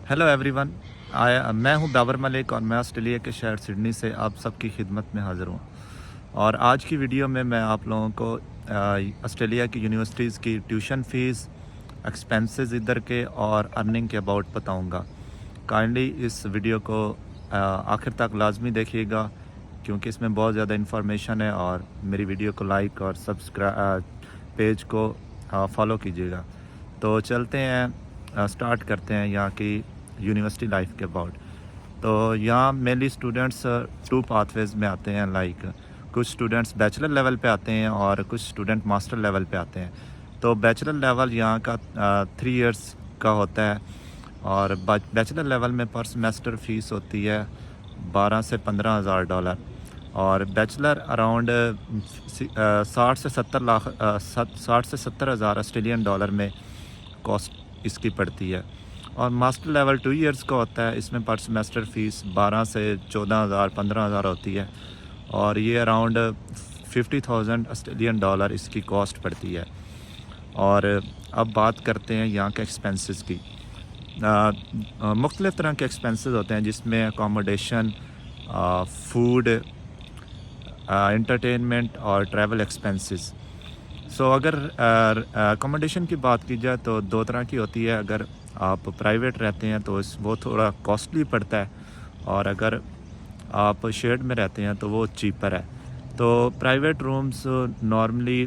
Hello everyone. मैं हूं बाबर मलिक और मैं ऑस्ट्रेलिया के शहर सिडनी से आप सबकी खिदमत में हाज़िर हूं। और आज की वीडियो में मैं आप लोगों को ऑस्ट्रेलिया की यूनिवर्सिटीज़ की ट्यूशन फ़ीस, एक्सपेंसेस इधर के और अर्निंग के अबाउट बताऊंगा। काइंडली इस वीडियो को आखिर तक लाजमी देखिएगा क्योंकि इसमें बहुत ज़्यादा इन्फॉर्मेशन है। और मेरी वीडियो को लाइक और सब्सक्राइब पेज को फॉलो कीजिएगा। तो चलते हैं, स्टार्ट करते हैं यहाँ की यूनिवर्सिटी लाइफ के अबाउट। तो यहाँ मेनली स्टूडेंट्स टू पाथवेज़ में आते हैं। लाइक कुछ स्टूडेंट्स बैचलर लेवल पे आते हैं और कुछ स्टूडेंट मास्टर लेवल पे आते हैं। तो बैचलर लेवल यहाँ का 3 इयर्स का होता है और बैचलर लेवल में पर सेमेस्टर फ़ीस होती है 12 से 15 हज़ार डॉलर। और बैचलर अराउंड 60 से 70 हज़ार ऑस्ट्रेलियन डॉलर में कॉस्ट इसकी पड़ती है। और मास्टर लेवल 2 इयर्स का होता है। इसमें पर सेमेस्टर फ़ीस 12 से 14 हज़ार 15 हज़ार होती है और ये अराउंड 50,000 ऑस्ट्रेलियन डॉलर इसकी कॉस्ट पड़ती है। और अब बात करते हैं यहाँ के एक्सपेंसेस की। मुख्तलिफ़ तरह के एक्सपेंसेस होते हैं जिसमें अकोमोडेशन, फूड, एंटरटेनमेंट और ट्रैवल एक्सपेंसेस। सो अगर अकोमोडेशन की बात की जाए तो 2 तरह की होती है। अगर आप प्राइवेट रहते हैं तो वो थोड़ा कॉस्टली पड़ता है और अगर आप शेयर्ड में रहते हैं तो वो चीपर है। तो private rooms normally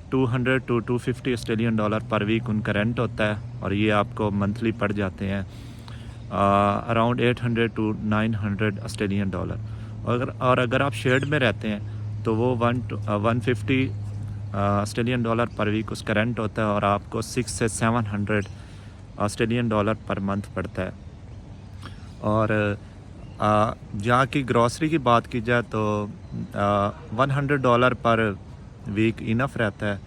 200 to 250 Australian dollar per week उनका रेंट होता है और ये आपको मंथली पड़ जाते हैं अराउंड 800 टू 900 ऑस्ट्रेलियन डॉलर। और अगर आप शेयर्ड में रहते हैं तो वो 150 ऑस्ट्रेलियन डॉलर पर वीक उसका रेंट होता है और आपको 6 से 700 ऑस्ट्रेलियन डॉलर पर मंथ पड़ता है। और यहाँ की ग्रॉसरी की बात की जाए तो $100 पर वीक इनफ रहता है।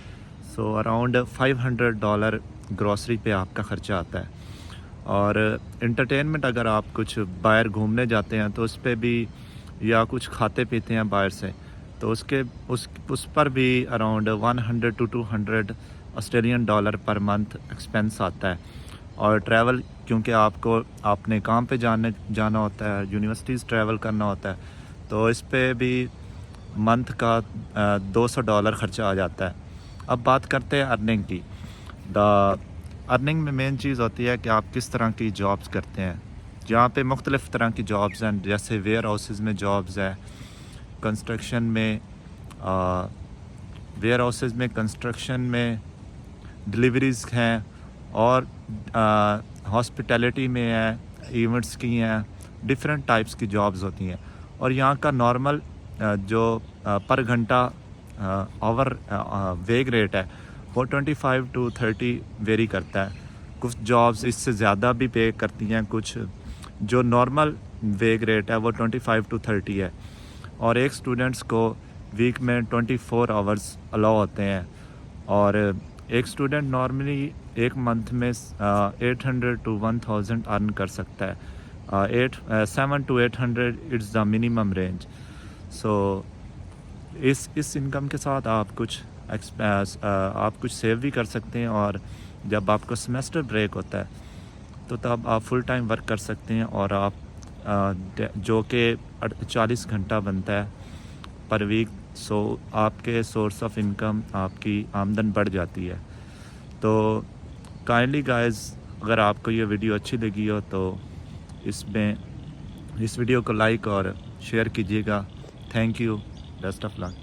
सो अराउंड $500 ग्रॉसरी पे आपका ख़र्चा आता है। और इंटरटेनमेंट अगर आप कुछ बाहर घूमने जाते हैं तो उस पर भी, या कुछ खाते पीते हैं बाहर से, तो उस पर भी around 100 to 200 Australian dollar per month expense आता है। और ट्रैवल, क्योंकि आपको अपने काम पे जाना होता है, यूनिवर्सिटीज़ ट्रैवल करना होता है, तो इस पे भी मंथ का $200 ख़र्चा आ जाता है। अब बात करते हैं अर्निंग की। अर्निंग में मेन चीज़ होती है कि आप किस तरह की जॉब्स करते हैं। यहाँ पे मुख्तलिफ़ तरह की जॉब्स हैं, जैसे वेयर हाउसेज़ में जॉब्स है, कंस्ट्रक्शन में, वेयर हाउसेज़ में, कंस्ट्रक्शन में डिलीवरीज़ हैं, और हॉस्पिटैलिटी में है, इवेंट्स की हैं, डिफरेंट टाइप्स की जॉब्स होती हैं। और यहाँ का नॉर्मल जो पर घंटा आवर वेग रेट है वो 25 टू 30 वेरी करता है। कुछ जॉब्स इससे ज़्यादा भी पे करती हैं, कुछ जो नॉर्मल वेग रेट है वो 25 टू 30 है। और एक स्टूडेंट्स को वीक में 24 आवर्स अलाउ होते हैं। और एक स्टूडेंट नॉर्मली एक मंथ में 800 टू 1000 अर्न कर सकता है। 7 to 800 it's the minimum range. So इस इनकम के साथ आप कुछ सेव भी कर सकते हैं। और जब आपको सेमेस्टर ब्रेक होता है तो तब आप फुल टाइम वर्क कर सकते हैं और आप जो कि 40 घंटा बनता है पर वीक। सो आपके सोर्स ऑफ इनकम, आपकी आमदन बढ़ जाती है। तो काइंडली गाइस, अगर आपको ये वीडियो अच्छी लगी हो तो इस वीडियो को लाइक और शेयर कीजिएगा। Thank you, best of luck.